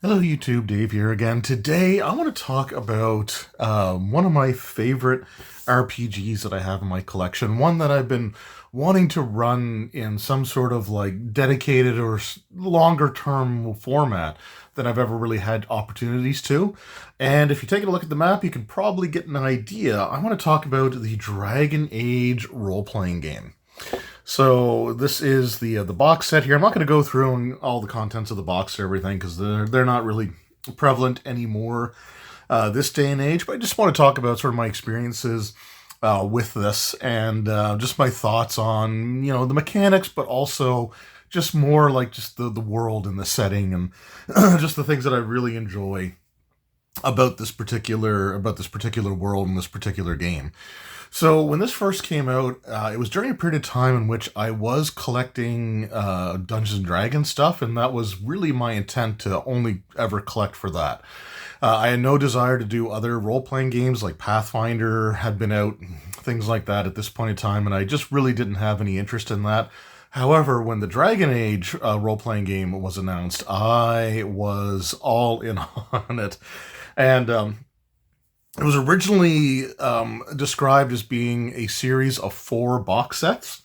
Hello YouTube, Dave here again. Today I want to talk about one of my favorite RPGs that I have in my collection. One that I've been wanting to run in some sort of like dedicated or longer term format than I've ever really had opportunities to. And if you take a look at the map, you can probably get an idea. I want to talk about the Dragon Age role-playing game. So this is the box set here. I'm not going to go through all the contents of the box or everything because they're not really prevalent anymore this day and age. But I just want to talk about sort of my experiences with this and just my thoughts on the mechanics, but also just more like just the world and the setting and just the things that I really enjoy about this particular world and this particular game. So when this first came out, it was during a period of time in which I was collecting Dungeons and Dragons stuff, and that was really my intent to only ever collect for that. I had no desire to do other role-playing games like Pathfinder had been out, things like that at this point in time, and I just really didn't have any interest in that. However, when the Dragon Age role-playing game was announced, I was all in on it. And it was originally described as being a series of 4 box sets,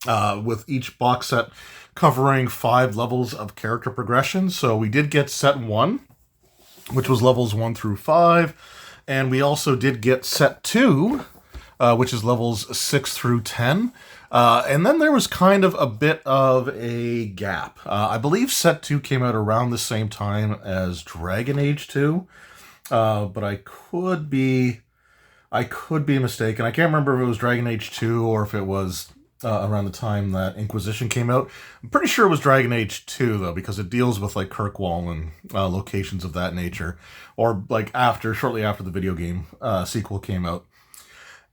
with each box set covering 5 levels of character progression. So we did get set 1, which was levels 1 through 5, and we also did get set 2, which is levels 6 through 10. And then there was kind of a bit of a gap. I believe set 2 came out around the same time as Dragon Age 2. But I could be mistaken. I can't remember if it was Dragon Age 2 or if it was around the time that Inquisition came out. I'm pretty sure it was Dragon Age 2 though, because it deals with like Kirkwall and locations of that nature, or like shortly after the video game sequel came out.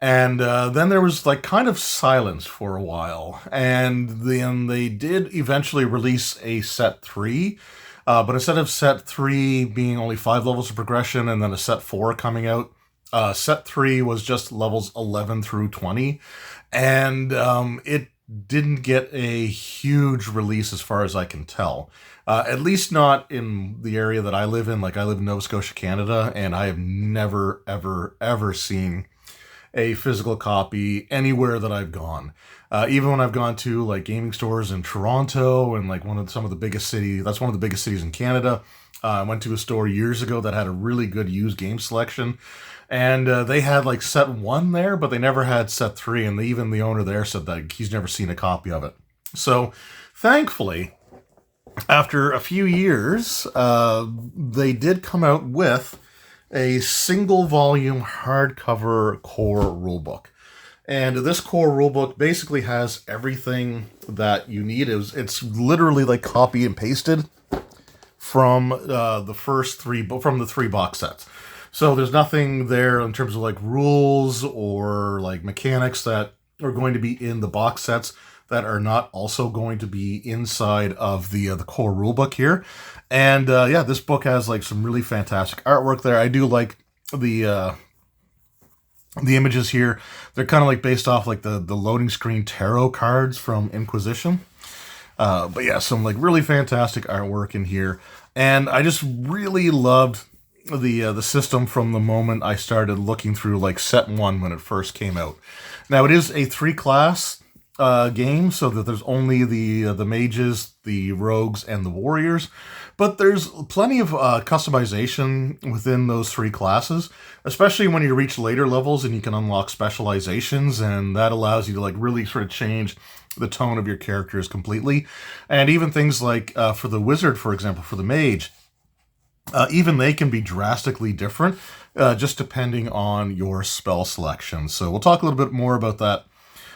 And then there was like kind of silence for a while, and then they did eventually release a set 3. But instead of set 3 being only 5 levels of progression and then a set 4 coming out, set 3 was just levels 11 through 20. And it didn't get a huge release as far as I can tell. At least not in the area that I live in. Like, I live in Nova Scotia, Canada, and I have never, ever, ever seen a physical copy anywhere that I've gone. Even when I've gone to like gaming stores in Toronto and like some of the biggest cities, that's one of the biggest cities in Canada. I went to a store years ago that had a really good used game selection, and they had like set 1 there, but they never had set 3, and even the owner there said that he's never seen a copy of it. So thankfully, after a few years, they did come out with a single volume hardcover core rulebook. And this core rulebook basically has everything that you need. It's literally like copy and pasted from the 3 box sets. So there's nothing there in terms of like rules or like mechanics that are going to be in the box sets that are not also going to be inside of the core rulebook here. And yeah, this book has like some really fantastic artwork there. I do like the images here. They're kind of like based off like the loading screen tarot cards from Inquisition. But yeah, some like really fantastic artwork in here. And I just really loved the system from the moment I started looking through like set 1 when it first came out. Now it is a 3-class game, so that there's only the mages, the rogues, and the warriors. But there's plenty of customization within those 3 classes, especially when you reach later levels and you can unlock specializations, and that allows you to like really sort of change the tone of your characters completely. And even things like for the wizard, for example, for the mage, even they can be drastically different just depending on your spell selection. So we'll talk a little bit more about that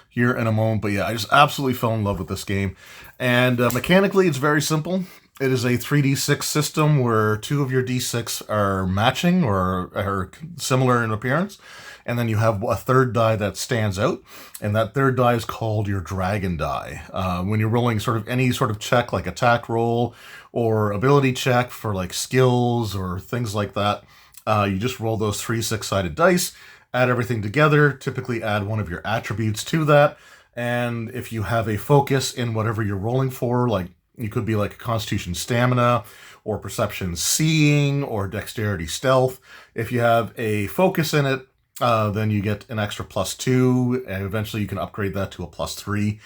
here in a moment. But yeah, I just absolutely fell in love with this game. And mechanically, it's very simple. It is a 3d6 system where 2 of your d6 are matching or are similar in appearance. And then you have a 3rd die that stands out. And that 3rd die is called your dragon die. When you're rolling sort of any sort of check, like attack roll or ability check for like skills or things like that, you just roll those 3 6-sided dice, add everything together, typically add one of your attributes to that. And if you have a focus in whatever you're rolling for, like You could be like a Constitution Stamina, or Perception Seeing, or Dexterity Stealth. If you have a Focus in it, then you get an extra +2, and eventually you can upgrade that to a +3.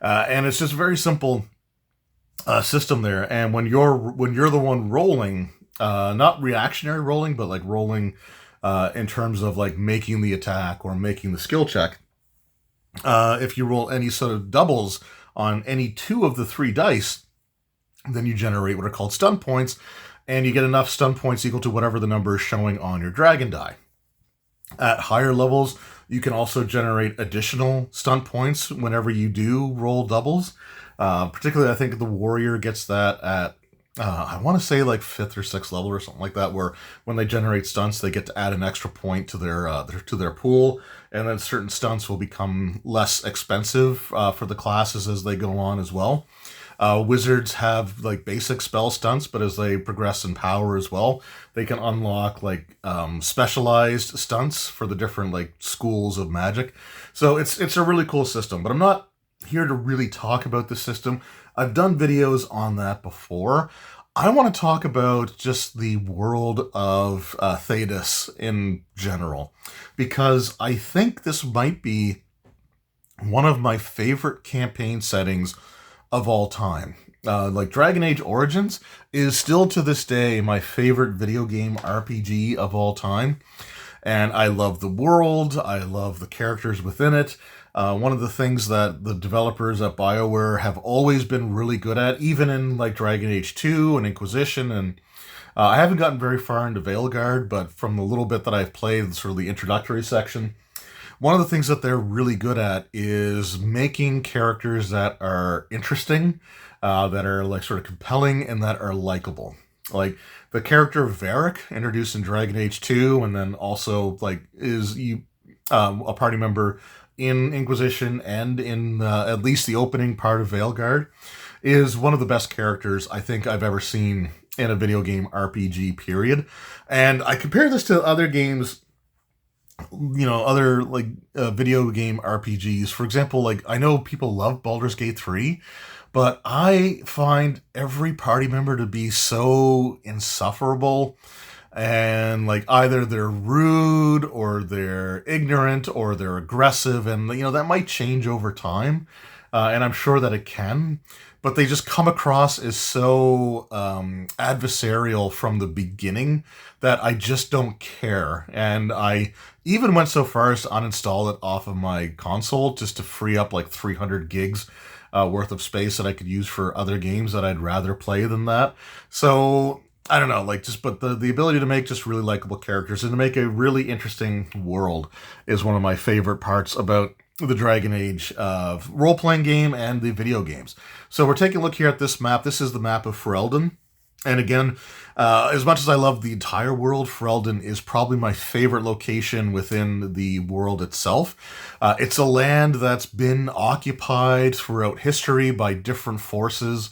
And it's just a very simple system there. And when you're the one rolling, not reactionary rolling, but like rolling in terms of like making the attack or making the skill check, if you roll any sort of doubles on any 2 of the 3 dice, then you generate what are called stun points, and you get enough stun points equal to whatever the number is showing on your dragon die. At higher levels, you can also generate additional stun points whenever you do roll doubles. Particularly, I think the warrior gets that at, I want to say like 5th or 6th level or something like that, where when they generate stunts, they get to add an extra point to their pool, and then certain stunts will become less expensive for the classes as they go on as well. Wizards have like basic spell stunts, but as they progress in power as well, they can unlock like specialized stunts for the different like schools of magic. So it's a really cool system, but I'm not here to really talk about the system. I've done videos on that before. I want to talk about just the world of Thedas in general, because I think this might be one of my favorite campaign settings of all time. Like Dragon Age Origins is still to this day my favorite video game RPG of all time. And I love the world. I love the characters within it. One of the things that the developers at BioWare have always been really good at, even in like Dragon Age 2 and Inquisition, and I haven't gotten very far into Veilguard, but from the little bit that I've played, sort of the introductory section, one of the things that they're really good at is making characters that are interesting, that are like sort of compelling, and that are likable. Like the character of Varric, introduced in Dragon Age 2, and then also like is a party member in Inquisition and in at least the opening part of Veilguard, is one of the best characters I think I've ever seen in a video game RPG, period. And I compare this to other games, other like video game RPGs. For example, like I know people love Baldur's Gate 3, but I find every party member to be so insufferable, and like either they're rude or they're ignorant or they're aggressive, and that might change over time, and I'm sure that it can, but they just come across as so adversarial from the beginning that I just don't care. And I even went so far as to uninstall it off of my console just to free up like 300 gigs worth of space that I could use for other games that I'd rather play than that. So I don't know, but the ability to make just really likable characters and to make a really interesting world is one of my favorite parts about the Dragon Age role-playing game and the video games. So we're taking a look here at this map. This is the map of Ferelden. And again, as much as I love the entire world, Ferelden is probably my favorite location within the world itself. It's a land that's been occupied throughout history by different forces.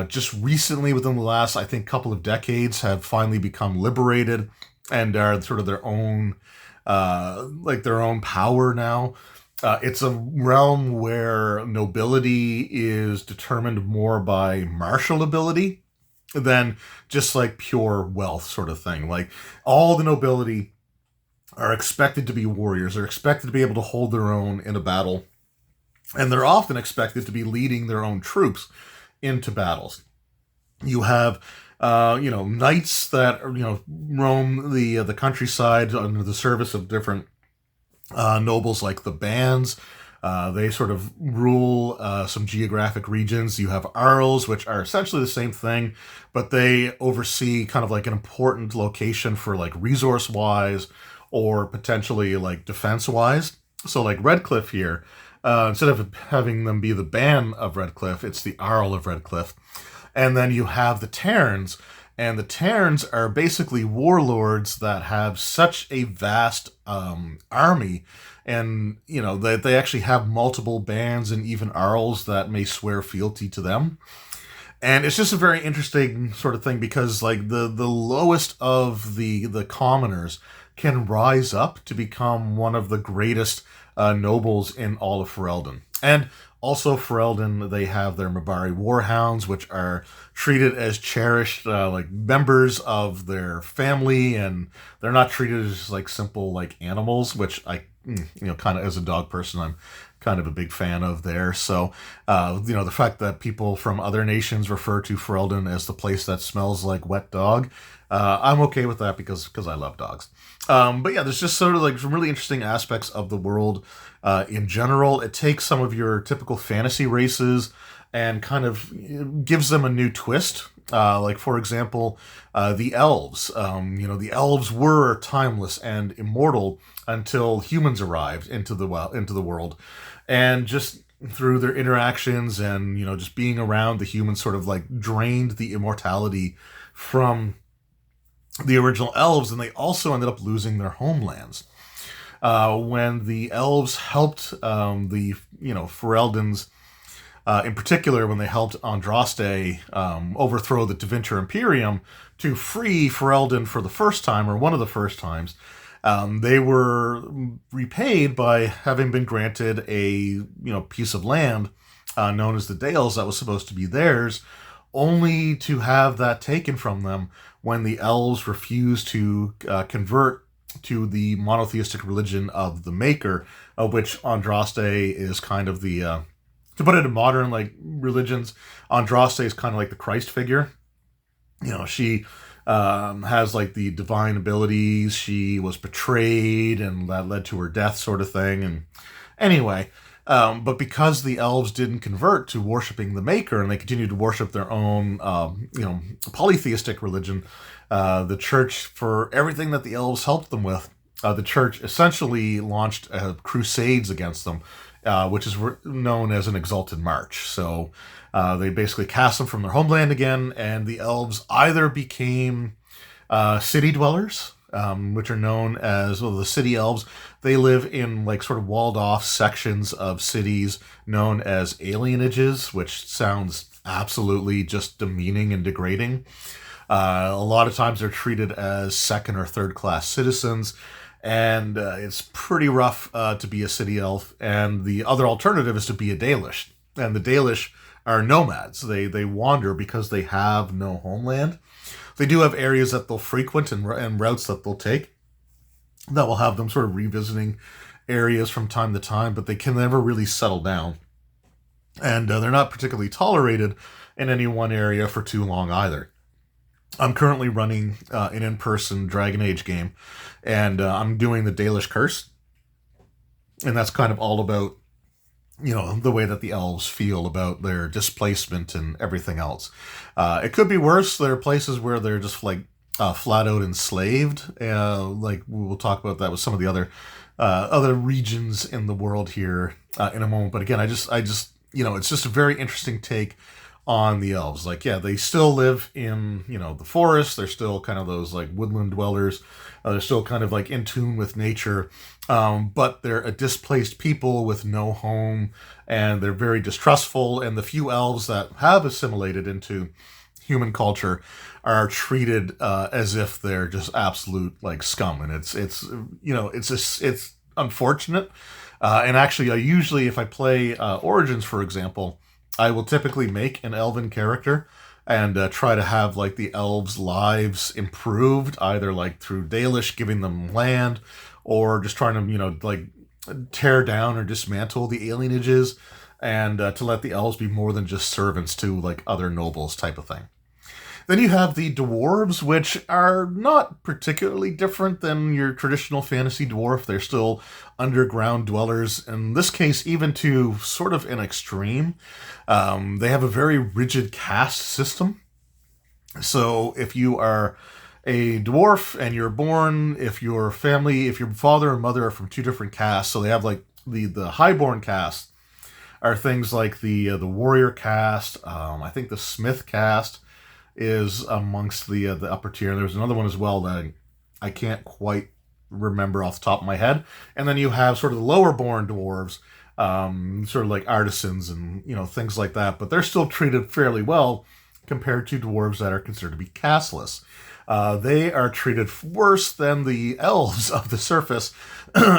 Just recently, within the last, I think, couple of decades, have finally become liberated and are sort of their own power now. It's a realm where nobility is determined more by martial ability than just like pure wealth sort of thing. Like all the nobility are expected to be warriors. They're expected to be able to hold their own in a battle. And they're often expected to be leading their own troops into battles. You have knights that roam the countryside under the service of different nobles like the bands. They sort of rule some geographic regions. You have Arls, which are essentially the same thing, but they oversee kind of like an important location for like resource-wise or potentially like defense-wise. So like Redcliffe here, instead of having them be the Ban of Redcliffe, it's the Arl of Redcliffe. And then you have the Terns, and the Terns are basically warlords that have such a vast army, and that they actually have multiple bands and even Arls that may swear fealty to them. And it's just a very interesting sort of thing because like the lowest of the commoners can rise up to become one of the greatest nobles in all of Ferelden. And Also, Ferelden, they have their Mabari Warhounds, which are treated as cherished, like members of their family, and they're not treated as like simple like animals, which kind of as a dog person, I'm kind of a big fan of there. So, the fact that people from other nations refer to Ferelden as the place that smells like wet dog, I'm okay with that because I love dogs. But yeah, there's just sort of like some really interesting aspects of the world in general. It takes some of your typical fantasy races and kind of gives them a new twist. Like, for example, the elves. The elves were timeless and immortal until humans arrived into the world, and just through their interactions and just being around the humans, sort of like drained the immortality from the original elves, and they also ended up losing their homelands. When the elves helped the Fereldans, in particular, when they helped Andraste overthrow the Tevinter Imperium to free Ferelden for the first time, or one of the first times, they were repaid by having been granted a piece of land known as the Dales that was supposed to be theirs, only to have that taken from them when the elves refused to convert to the monotheistic religion of the Maker, of which Andraste is kind of the, to put it in modern like religions, Andraste is kind of like the Christ figure. She has like the divine abilities. She was betrayed, and that led to her death, sort of thing. And anyway, but because the elves didn't convert to worshiping the Maker, and they continued to worship their own, polytheistic religion, the church, for everything that the elves helped them with, the church essentially launched crusades against them, which is known as an Exalted March. So they basically cast them from their homeland again, and the elves either became city dwellers, which are known as the city elves. They live in like sort of walled off sections of cities known as alienages, which sounds absolutely just demeaning and degrading. A lot of times they're treated as second or third class citizens, and it's pretty rough to be a city elf. And the other alternative is to be a Dalish, and the Dalish are nomads. They wander because they have no homeland. They do have areas that they'll frequent and routes that they'll take that will have them sort of revisiting areas from time to time, but they can never really settle down. And they're not particularly tolerated in any one area for too long either. I'm currently running an in-person Dragon Age game, and I'm doing the Dalish Curse. And that's kind of all about the way that the elves feel about their displacement and everything else. It could be worse. There are places where they're just like flat out enslaved. Like we'll talk about that with some of the other regions in the world here in a moment. But again, I just it's just a very interesting take on the elves. Like, yeah, they still live in the forest. They're still kind of those like woodland dwellers. They're still kind of like in tune with nature, but they're a displaced people with no home, and they're very distrustful. And the few elves that have assimilated into human culture are treated as if they're just absolute like scum, and it's unfortunate. And actually, I usually, if I play Origins, for example, I will typically make an elven character and try to have like the elves' lives improved, either like through Dalish giving them land, or just trying to like tear down or dismantle the alienages, and to let the elves be more than just servants to like other nobles type of thing. Then you have the dwarves, which are not particularly different than your traditional fantasy dwarf. They're still underground dwellers, in this case even to sort of an extreme. They have a very rigid caste system. So if you are a dwarf and you're born, if your father and mother are from two different castes, so they have like the highborn caste are things like the warrior caste, I think the smith caste is amongst the upper tier. There's another one as well that I can't quite remember off the top of my head. And then you have sort of the lower born dwarves, sort of like artisans and things like that. But they're still treated fairly well compared to dwarves that are considered to be casteless. They are treated worse than the elves of the surface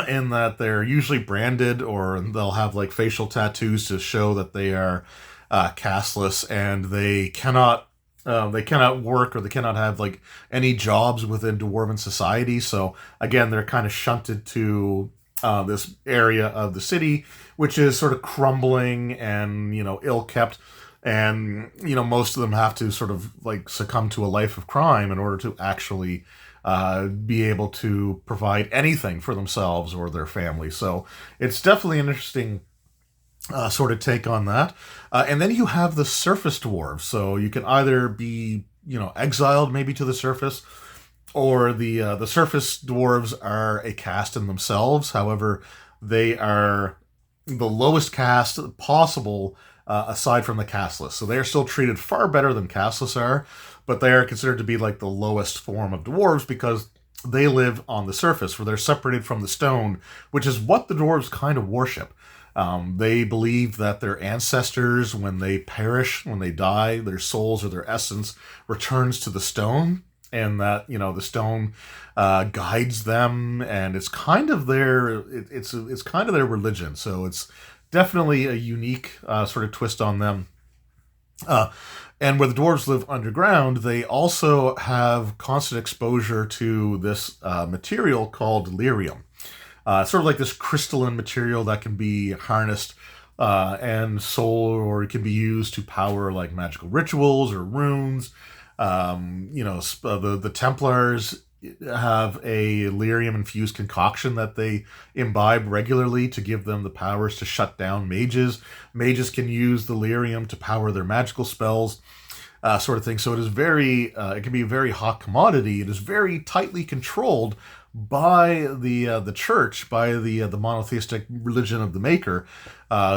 in that they're usually branded, or they'll have like facial tattoos to show that they are casteless, and they cannot work, or they cannot have like any jobs within dwarven society. So again, they're kind of shunted to this area of the city, which is sort of crumbling and ill kept, and most of them have to sort of like succumb to a life of crime in order to actually be able to provide anything for themselves or their family. So it's definitely an interesting sort of take on that. And then you have the surface dwarves. So you can either be, exiled maybe to the surface, or the surface dwarves are a caste in themselves. However, they are the lowest caste possible aside from the casteless. So they are still treated far better than casteless are, but they are considered to be like the lowest form of dwarves because they live on the surface, where they're separated from the stone, which is what the dwarves kind of worship. They believe that their ancestors, when they perish, when they die, their souls or their essence returns to the stone, and that the stone guides them, and it's kind of it's kind of their religion. So it's definitely a unique sort of twist on them. And where the dwarves live underground, they also have constant exposure to this material called lyrium. Sort of like this crystalline material that can be harnessed and sold, or it can be used to power like magical rituals or runes. The Templars have a lyrium infused concoction that they imbibe regularly to give them the powers to shut down mages. Mages can use the lyrium to power their magical spells, sort of thing. So it is it can be a very hot commodity. It is very tightly controlled by the church, by the monotheistic religion of the Maker,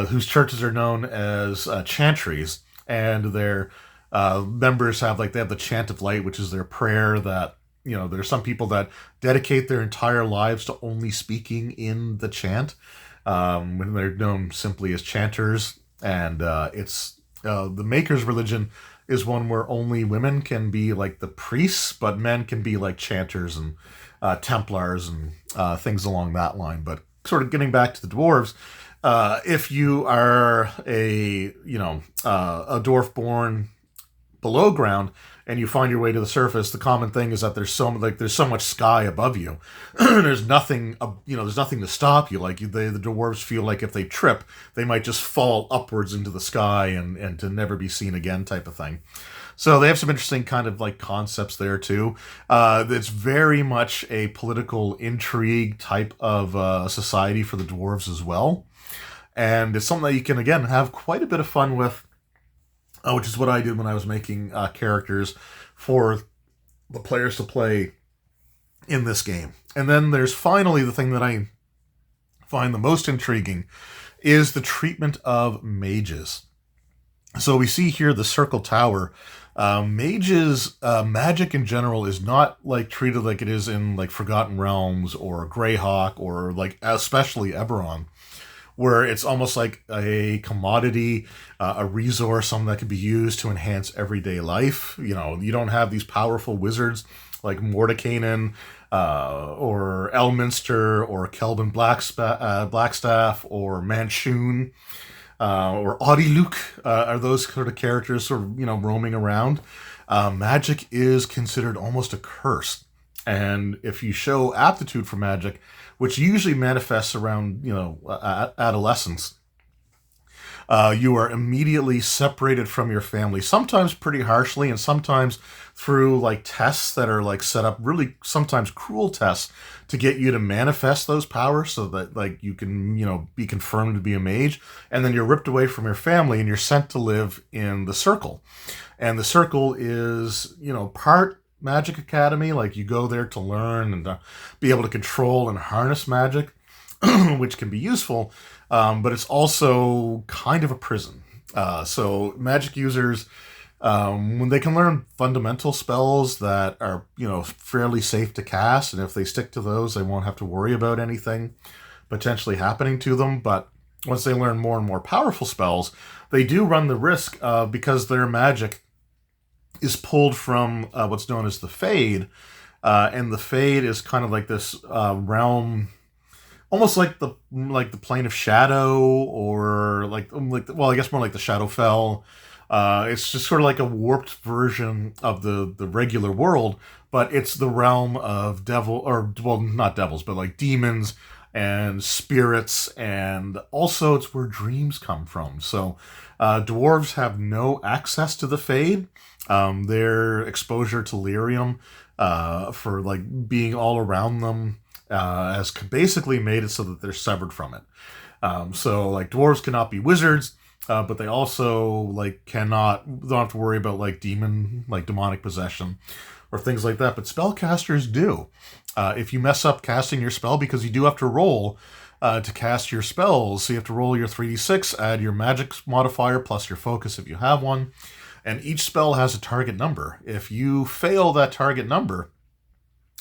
whose churches are known as chantries, and their members have they have the chant of light, which is their prayer. That there's some people that dedicate their entire lives to only speaking in the chant, when they're known simply as chanters. And it's the Maker's religion is one where only women can be like the priests, but men can be like chanters and Templars and things along that line. But sort of getting back to the dwarves, if you are a dwarf born below ground and you find your way to the surface, the common thing is that there's so much sky above you. There's nothing to stop you. The dwarves feel like if they trip, they might just fall upwards into the sky and to never be seen again, type of thing. So they have some interesting kind of concepts there too. It's very much a political intrigue type of society for the dwarves as well. And it's something that you can, again, have quite a bit of fun with, which is what I did when I was making characters for the players to play in this game. And then there's finally the thing that I find the most intriguing is the treatment of mages. So we see here the Circle Tower. Mages, magic in general is not treated like it is in Forgotten Realms or Greyhawk or especially Eberron, where it's almost like a commodity, a resource, something that can be used to enhance everyday life. You don't have these powerful wizards like Mordekainen, or Elminster, or Kelvin Blackstaff, or Manchun, or Audiluk, are those sort of characters sort of, roaming around. Magic is considered almost a curse. And if you show aptitude for magic, which usually manifests around, adolescence, you are immediately separated from your family, sometimes pretty harshly, and sometimes through tests that are set up, really sometimes cruel tests, to get you to manifest those powers so that you can, be confirmed to be a mage. And then you're ripped away from your family and you're sent to live in the Circle. And the Circle is, part magic academy. You go there to learn and to be able to control and harness magic, which can be useful. But it's also kind of a prison. So magic users, when they can learn fundamental spells that are, fairly safe to cast, and if they stick to those, they won't have to worry about anything potentially happening to them. But once they learn more and more powerful spells, they do run the risk of, because their magic is pulled from what's known as the Fade, and the Fade is kind of like this realm, almost like the plane of shadow, or well, I guess more like the Shadowfell. It's just sort of like a warped version of the regular world, but it's the realm of devil, or well, not devils, but like demons and spirits, and also it's where dreams come from. So dwarves have no access to the Fade. Their exposure to lyrium, for like being all around them, has basically made it so that they're severed from it. So like dwarves cannot be wizards, but they also like don't have to worry about like demonic possession or things like that. But spellcasters do. If you mess up casting your spell, because you do have to roll to cast your spells, so you have to roll your 3d6, add your magic modifier plus your focus if you have one, and each spell has a target number. If you fail that target number,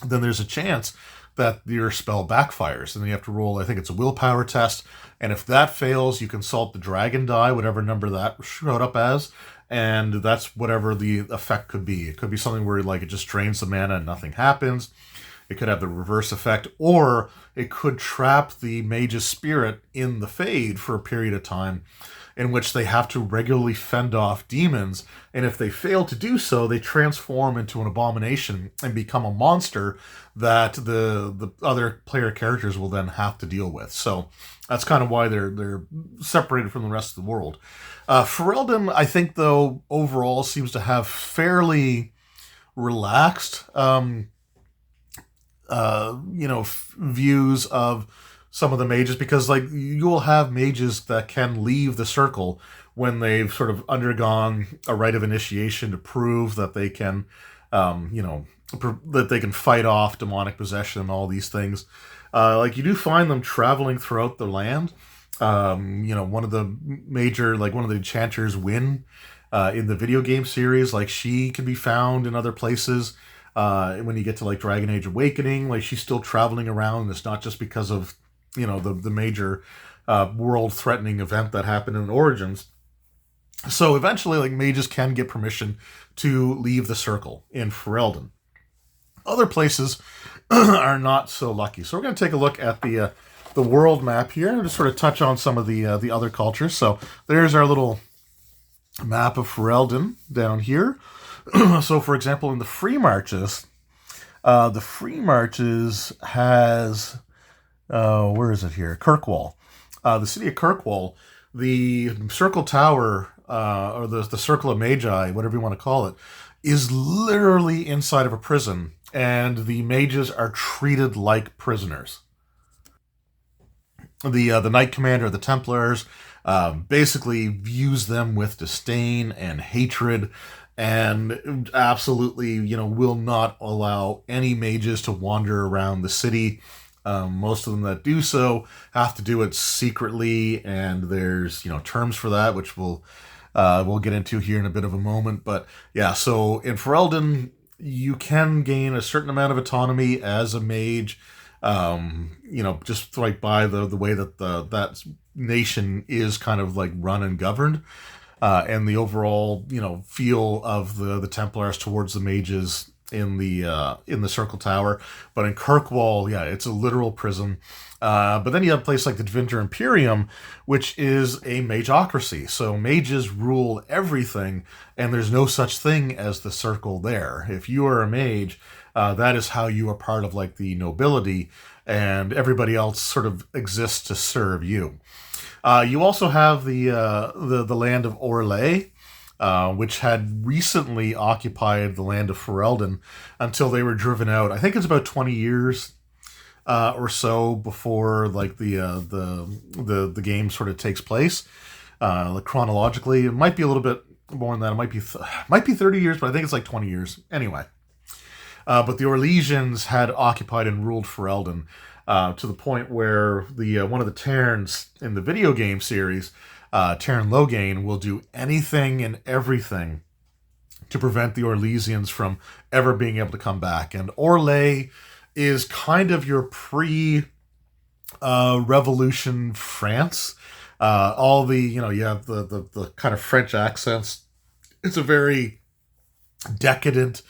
then there's a chance that your spell backfires, and then you have to roll, I think it's a willpower test, and if that fails, you consult the dragon die, whatever number that showed up as, and that's whatever the effect could be. It could be something where like it just drains the mana and nothing happens. It could have the reverse effect, or it could trap the mage's spirit in the Fade for a period of time, in which they have to regularly fend off demons, and if they fail to do so, they transform into an abomination and become a monster that the other player characters will then have to deal with. So that's kind of why they're separated from the rest of the world. Ferelden, I think, though, overall seems to have fairly relaxed views of some of the mages, because like you'll have mages that can leave the circle when they've sort of undergone a rite of initiation to prove that they can, that they can fight off demonic possession and all these things. Like you do find them traveling throughout the land. One of the enchanters, Wynn, in the video game series, like she can be found in other places. When you get to like Dragon Age Awakening, like she's still traveling around. It's not just because of the major world-threatening event that happened in Origins. So eventually, like mages can get permission to leave the circle in Ferelden. Other places are not so lucky. So we're going to take a look at the world map here and just sort of touch on some of the other cultures. So there's our little map of Ferelden down here. So, for example, in the Free Marches, has, where is it here? Kirkwall. The city of Kirkwall, the Circle Tower, or the Circle of Magi, whatever you want to call it, is literally inside of a prison, and the mages are treated like prisoners. The Knight Commander of the Templars basically views them with disdain and hatred, and absolutely, will not allow any mages to wander around the city. Most of them that do so have to do it secretly, and there's, terms for that, which we'll get into here in a bit of a moment. But yeah, so in Ferelden, you can gain a certain amount of autonomy as a mage, just like by the way that that nation is kind of like run and governed. And the overall, feel of the Templars towards the mages in the Circle Tower. But in Kirkwall, yeah, it's a literal prison. But then you have a place like the Dvinter Imperium, which is a mageocracy. So mages rule everything, and there's no such thing as the circle there. If you are a mage, that is how you are part of like the nobility, and everybody else sort of exists to serve you. You also have the land of Orlais, which had recently occupied the land of Ferelden until they were driven out. I think it's about 20 years or so before like the game sort of takes place. Like chronologically, it might be a little bit more than that. It might be 30 years, but I think it's like 20 years anyway. But the Orlesians had occupied and ruled Ferelden. To the point where the one of the Terns in the video game series, Tern Loghain, will do anything and everything to prevent the Orlesians from ever being able to come back. And Orlais is kind of your pre-revolution France. All the, you have the kind of French accents. It's a very decadent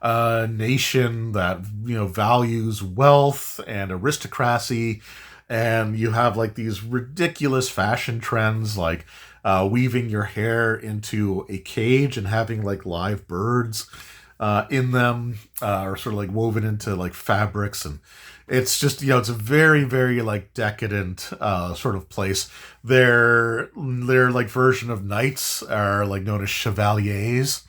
nation that values wealth and aristocracy, and you have like these ridiculous fashion trends like weaving your hair into a cage and having like live birds in them, or sort of like woven into like fabrics. And it's just it's a very, very like decadent sort of place. Their like version of knights are like known as chevaliers.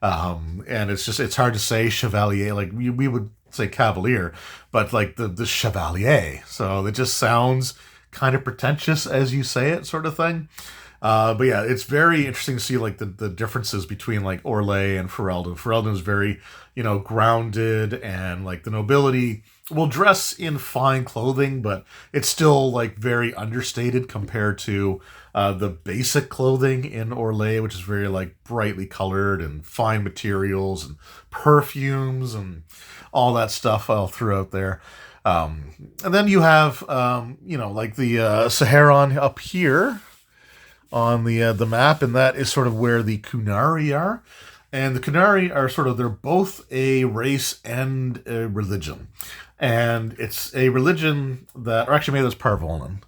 And it's hard to say chevalier, like we would say cavalier, but like the chevalier. So it just sounds kind of pretentious as you say it, sort of thing. But yeah, it's very interesting to see like the differences between like Orlais and Ferelden. Ferelden is very, grounded, and like the nobility will dress in fine clothing, but it's still like very understated compared to the basic clothing in Orlais, which is very like brightly colored and fine materials and perfumes and all that stuff all throughout there. And then you have, like the Saharan up here on the map, and that is sort of where the Kunari are. And the Kunari are they're both a race and a religion. And it's a religion that, or actually maybe that's Parvolan.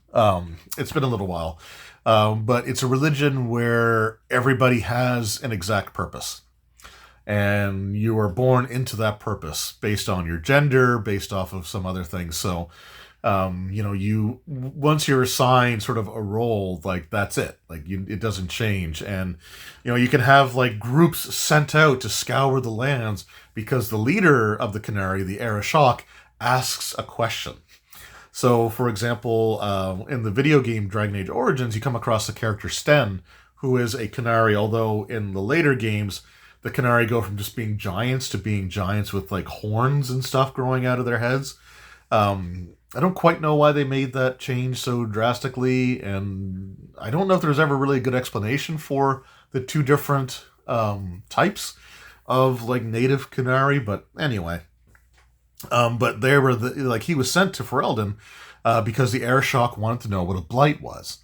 It's been a little while. But it's a religion where everybody has an exact purpose. And you are born into that purpose based on your gender, based off of some other things. So, you once you're assigned sort of a role, like that's it. Like it doesn't change. And you can have like groups sent out to scour the lands because the leader of the Canary, the Arashok, asks a question. So, for example, in the video game Dragon Age Origins, you come across the character Sten, who is a Canary, although in the later games, the Canary go from just being giants to being giants with like horns and stuff growing out of their heads. I don't quite know why they made that change so drastically, and I don't know if there's ever really a good explanation for the two different types of like native Canary, but anyway. But they were he was sent to Ferelden because the Arashok wanted to know what a blight was.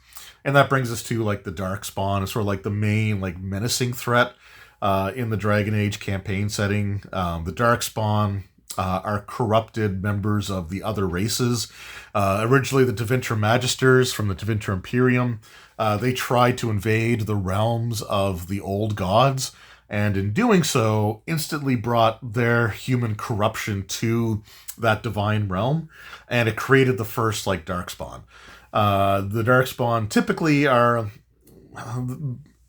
And that brings us to like the Darkspawn, is sort of like the main like menacing threat in the Dragon Age campaign setting. The Darkspawn are corrupted members of the other races. Originally, the Tevinter Magisters from the Tevinter Imperium, they tried to invade the realms of the old gods, and in doing so, instantly brought their human corruption to that divine realm, and it created the first like Darkspawn. The Darkspawn typically are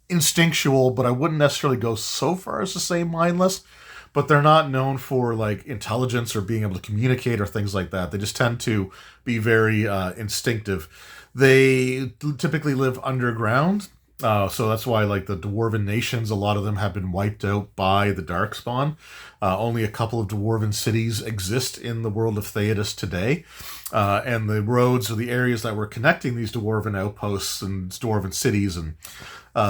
instinctual, but I wouldn't necessarily go so far as to say mindless. But they're not known for like intelligence or being able to communicate or things like that. They just tend to be very instinctive. They typically live underground, so that's why like the dwarven nations, a lot of them have been wiped out by the Darkspawn. Only a couple of dwarven cities exist in the world of Thedas today, and the roads or the areas that were connecting these dwarven outposts and dwarven cities and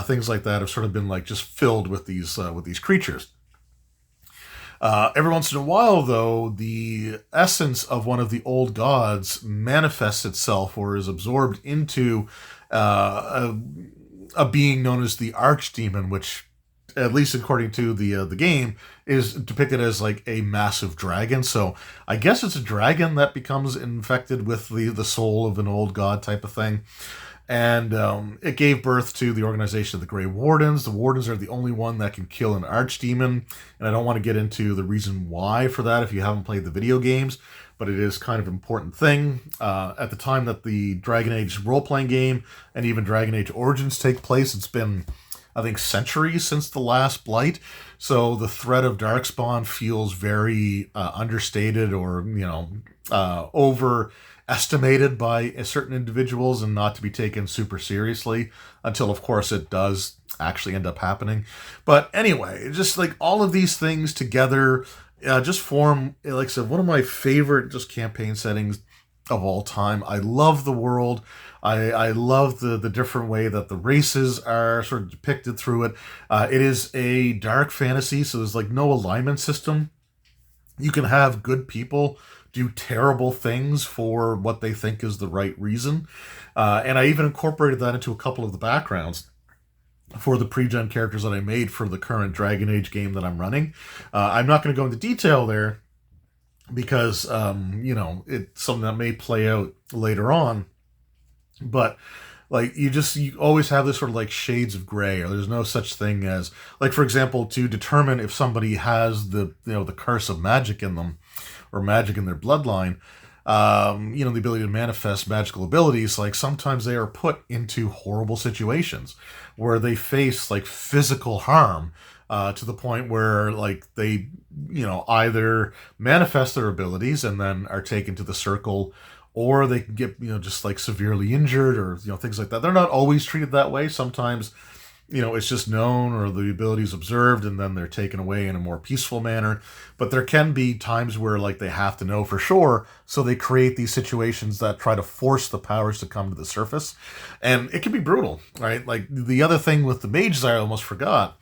things like that have sort of been like just filled with these creatures. Every once in a while, though, the essence of one of the old gods manifests itself or is absorbed into a being known as the Archdemon, which, at least according to the game, is depicted as like a massive dragon. So I guess it's a dragon that becomes infected with the soul of an old god type of thing. And it gave birth to the organization of the Grey Wardens. The Wardens are the only one that can kill an Archdemon, and I don't want to get into the reason why for that if you haven't played the video games, but it is kind of an important thing. At the time that the Dragon Age role-playing game and even Dragon Age Origins take place, it's been, I think, centuries since the last Blight, so the threat of Darkspawn feels very understated or, overestimated by certain individuals and not to be taken super seriously until, of course, it does actually end up happening. But anyway, just like all of these things together just form, like I said, one of my favorite just campaign settings of all time. I love the world. I love the different way that the races are sort of depicted through it. It is a dark fantasy, so there's like no alignment system. You can have good people do terrible things for what they think is the right reason. And I even incorporated that into a couple of the backgrounds. for the pre-gen characters that I made for the current Dragon Age game that I'm running. I'm not going to go into detail there because, it's something that may play out later on. But like you always have this sort of like shades of gray, or there's no such thing as, like, for example, to determine if somebody has the curse of magic in them or magic in their bloodline, the ability to manifest magical abilities. Like sometimes they are put into horrible situations where they face like physical harm, to the point where like they either manifest their abilities and then are taken to the circle, or they can get just like severely injured, or things like that. They're not always treated that way. Sometimes it's just known, or the ability is observed and then they're taken away in a more peaceful manner. But there can be times where like they have to know for sure, so they create these situations that try to force the powers to come to the surface, and it can be brutal, right? Like the other thing with the mages I almost forgot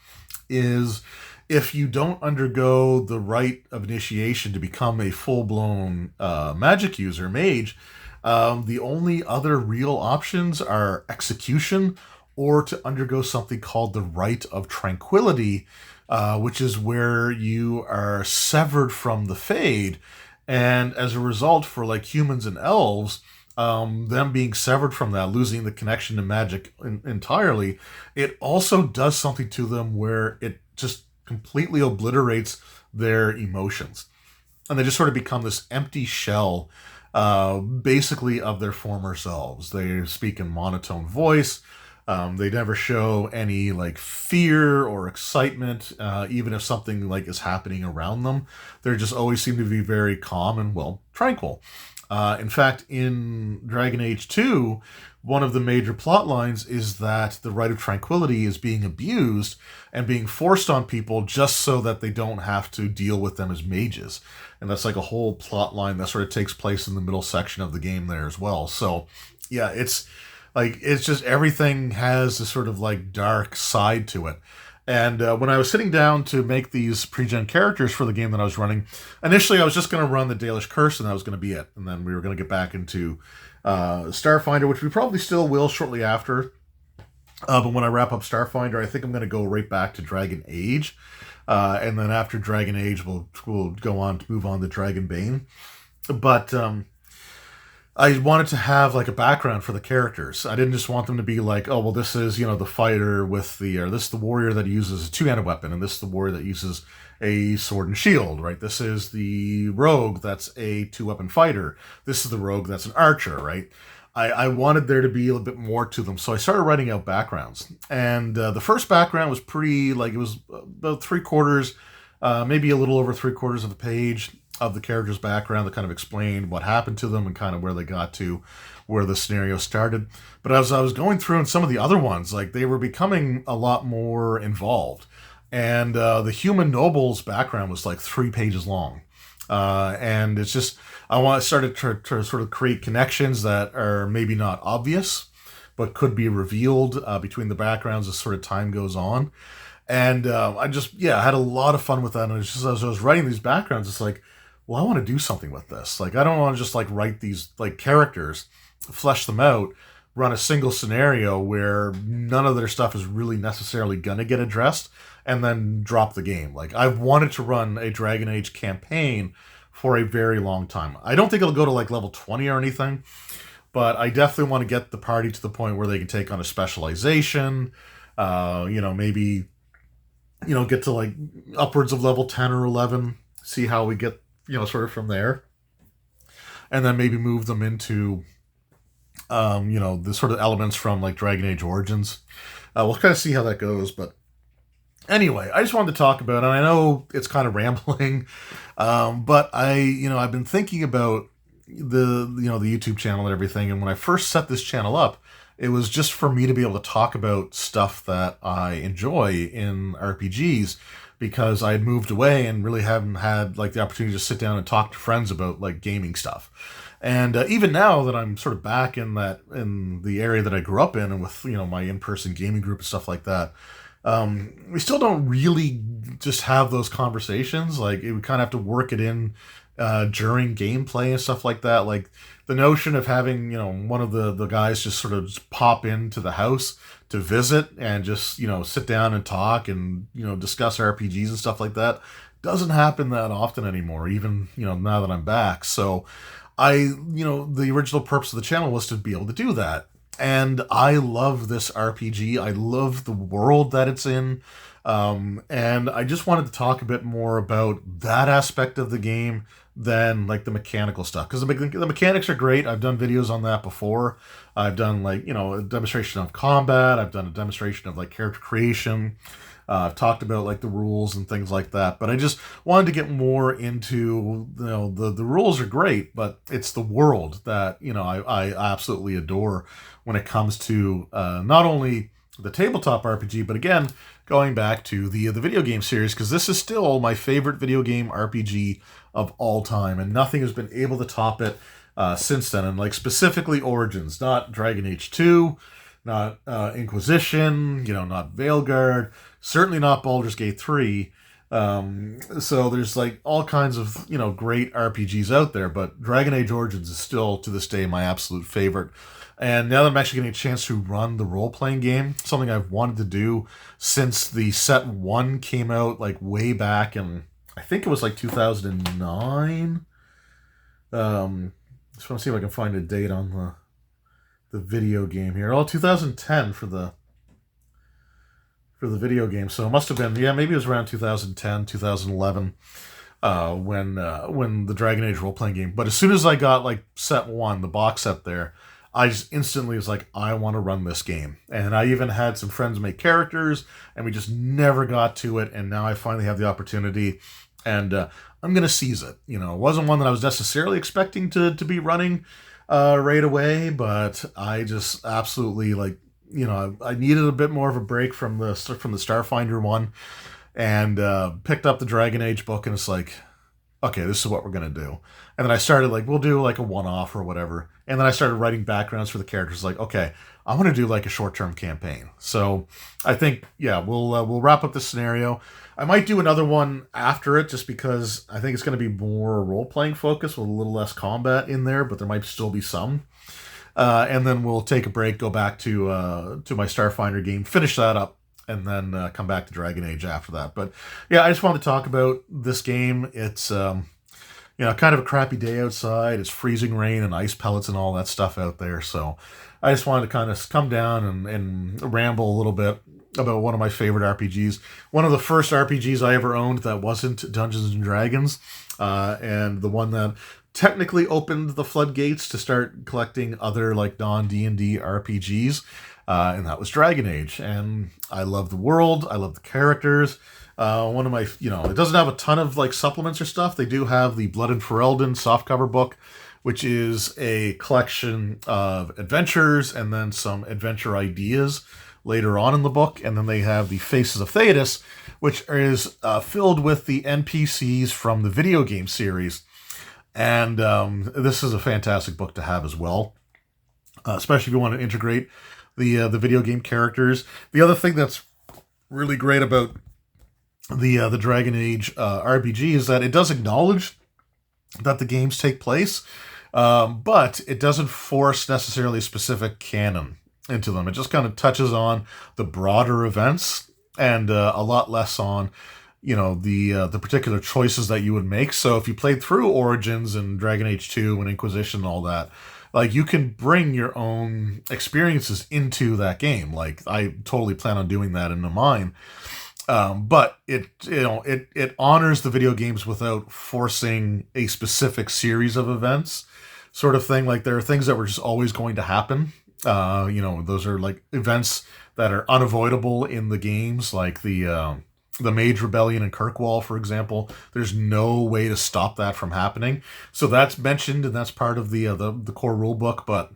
is, if you don't undergo the rite of initiation to become a full-blown magic user, mage, the only other real options are execution, or to undergo something called the Rite of Tranquility, which is where you are severed from the Fade. And as a result, for like humans and elves, them being severed from that, losing the connection to magic entirely, it also does something to them where it just completely obliterates their emotions. And they just sort of become this empty shell, basically, of their former selves. They speak in monotone voice. They never show any like fear or excitement, even if something like is happening around them. They just always seem to be very calm and, well, tranquil. In fact, in Dragon Age 2, one of the major plot lines is that the Rite of Tranquility is being abused and being forced on people just so that they don't have to deal with them as mages. And that's like a whole plot line that sort of takes place in the middle section of the game there as well. So, yeah, it's just everything has this sort of like dark side to it. And when I was sitting down to make these pre-gen characters for the game that I was running, initially I was just going to run the Dalish Curse, and that was going to be it. And then we were going to get back into Starfinder, which we probably still will shortly after. But when I wrap up Starfinder, I think I'm going to go right back to Dragon Age. And then after Dragon Age, we'll go on to move on to Dragonbane. But I wanted to have like a background for the characters. I didn't just want them to be like, oh, well, this is, the fighter with or this is the warrior that uses a two-handed weapon, and this is the warrior that uses a sword and shield, right? This is the rogue that's a two-weapon fighter. This is the rogue that's an archer, right? I wanted there to be a little bit more to them, so I started writing out backgrounds. And the first background was pretty, like, it was about three-quarters, maybe a little over three-quarters of a page of the character's background that kind of explained what happened to them and kind of where they got to, where the scenario started. But as I was going through, and some of the other ones, like, they were becoming a lot more involved. And the human noble's background was like 3 pages long. And it's just, started to sort of create connections that are maybe not obvious, but could be revealed between the backgrounds as sort of time goes on. And I had a lot of fun with that. And it's just, as I was writing these backgrounds, it's like, well, I want to do something with this. Like, I don't want to just like write these like characters, flesh them out, run a single scenario where none of their stuff is really necessarily going to get addressed, and then drop the game. Like, I've wanted to run a Dragon Age campaign for a very long time. I don't think it'll go to like level 20 or anything, but I definitely want to get the party to the point where they can take on a specialization, maybe, get to like upwards of level 10 or 11, see how we get, sort of from there. And then maybe move them into, the sort of elements from like Dragon Age Origins. We'll kind of see how that goes, but anyway, I just wanted to talk about it. And I know it's kind of rambling, but I've been thinking about the YouTube channel and everything. And when I first set this channel up, it was just for me to be able to talk about stuff that I enjoy in RPGs, because I had moved away and really haven't had like the opportunity to sit down and talk to friends about like gaming stuff. And even now that I'm sort of back in the area that I grew up in, and with my in-person gaming group and stuff like that, we still don't really just have those conversations. Like, we kind of have to work it in during gameplay and stuff like that. Like, the notion of having one of the guys just sort of pop into the house to visit and just, sit down and talk and, discuss RPGs and stuff like that doesn't happen that often anymore, even, now that I'm back. So the original purpose of the channel was to be able to do that. And I love this RPG. I love the world that it's in. And I just wanted to talk a bit more about that aspect of the game than like the mechanical stuff. Because the mechanics are great. I've done videos on that before. I've done like, a demonstration of combat. I've done a demonstration of like character creation. I've talked about like the rules and things like that, but I just wanted to get more into, the rules are great, but it's the world that, I absolutely adore when it comes to not only the tabletop RPG, but again, going back to the video game series, because this is still my favorite video game RPG of all time, and nothing has been able to top it since then. And like specifically Origins, not Dragon Age 2, not Inquisition, not Veilguard, certainly not Baldur's Gate 3. So there's like all kinds of, great RPGs out there, but Dragon Age Origins is still to this day my absolute favorite. And now that I'm actually getting a chance to run the role-playing game, something I've wanted to do since the set 1 came out like way back in, I think it was like 2009. Just want to see if I can find a date on the video game here. 2010 for the video game. So it must have been, maybe it was around 2010, 2011 when the Dragon Age role-playing game. But as soon as I got like set 1, the box set there, I just instantly was like, I want to run this game. And I even had some friends make characters, and we just never got to it. And now I finally have the opportunity, and I'm going to seize it. It wasn't one that I was necessarily expecting to be running right away, but I just absolutely like, I needed a bit more of a break from the Starfinder one, and picked up the Dragon Age book, and it's like, okay, this is what we're going to do. And then I started like, we'll do like a one-off or whatever. And then I started writing backgrounds for the characters. Like, okay, I want to do like a short-term campaign. So I think, we'll wrap up this scenario. I might do another one after it, just because I think it's going to be more role-playing focused with a little less combat in there, but there might still be some. And then we'll take a break, go back to my Starfinder game, finish that up, and then come back to Dragon Age after that. But yeah, I just wanted to talk about this game. It's kind of a crappy day outside. It's freezing rain and ice pellets and all that stuff out there. So I just wanted to kind of come down and ramble a little bit about one of my favorite RPGs. One of the first RPGs I ever owned that wasn't Dungeons and Dragons, and the one that technically opened the floodgates to start collecting other like non-D&D RPGs, and that was Dragon Age. And I love the world. I love the characters. One of my, it doesn't have a ton of like supplements or stuff. They do have the Blood and Ferelden softcover book, which is a collection of adventures and then some adventure ideas later on in the book. And then they have the Faces of Thedas, which is filled with the NPCs from the video game series. And this is a fantastic book to have as well, especially if you want to integrate the video game characters. The other thing that's really great about the Dragon Age RPG is that it does acknowledge that the games take place, but it doesn't force necessarily a specific canon into them. It just kind of touches on the broader events and a lot less on the particular choices that you would make. So if you played through Origins and Dragon Age 2 and Inquisition and all that, like you can bring your own experiences into that game. Like I totally plan on doing that into mine. But it honors the video games without forcing a specific series of events, sort of thing. Like there are things that were just always going to happen. Those are like events that are unavoidable in the games, like the Mage Rebellion in Kirkwall, for example. There's no way to stop that from happening. So that's mentioned, and that's part of the core rule book. But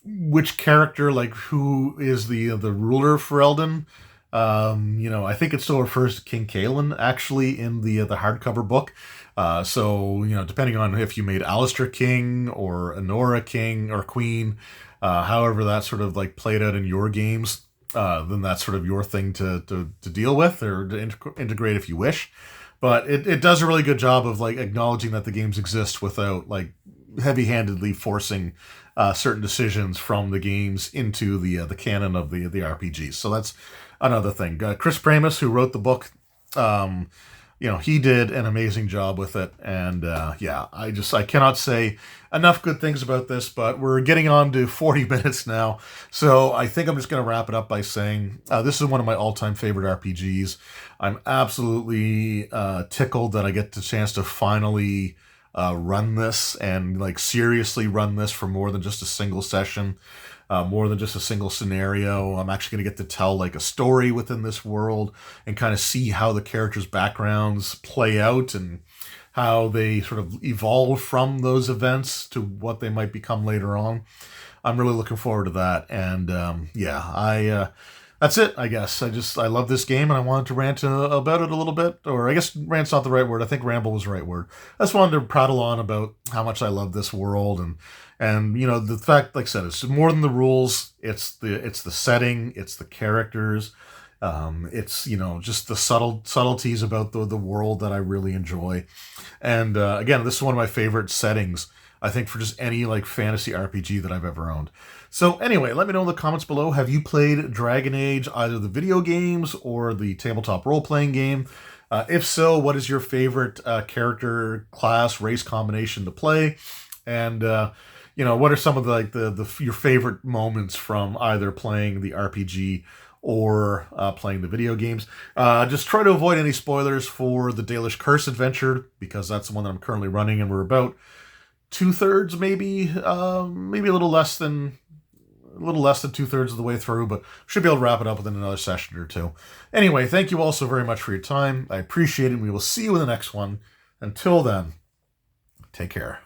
which character, like who is the ruler of Ferelden? I think it still refers to King Kaelin actually in the hardcover book. So depending on if you made Alistair king or Honora king or queen, however that sort of like played out in your games, then that's sort of your thing to deal with or to integrate if you wish. But it does a really good job of like acknowledging that the games exist without like heavy-handedly forcing certain decisions from the games into the canon of the RPGs. So that's another thing. Chris Pramas, who wrote the book, he did an amazing job with it, and I cannot say enough good things about this. But we're getting on to 40 minutes now, so I think I'm just going to wrap it up by saying this is one of my all-time favorite RPGs. I'm absolutely tickled that I get the chance to finally run this and like seriously run this for more than just a single session. More than just a single scenario. I'm actually going to get to tell like a story within this world and kind of see how the characters' backgrounds play out and how they sort of evolve from those events to what they might become later on. I'm really looking forward to that. And that's it, I guess. I love this game, and I wanted to rant about it a little bit. Or I guess rant's not the right word. I think ramble was the right word. I just wanted to prattle on about how much I love this world, and the fact, like I said, it's more than the rules. It's the setting. It's the characters. It's just the subtleties about the world that I really enjoy. And again, this is one of my favorite settings, I think, for just any like fantasy RPG that I've ever owned. So anyway, let me know in the comments below. Have you played Dragon Age, either the video games or the tabletop role-playing game? If so, what is your favorite character, class, race combination to play? And what are some of your favorite moments from either playing the RPG or playing the video games? Just try to avoid any spoilers for the Dalish Curse adventure, because that's the one that I'm currently running, and we're about 2/3, maybe a little less than 2/3 of the way through, but should be able to wrap it up within another session or two. Anyway, thank you all so very much for your time. I appreciate it, and we will see you in the next one. Until then, take care.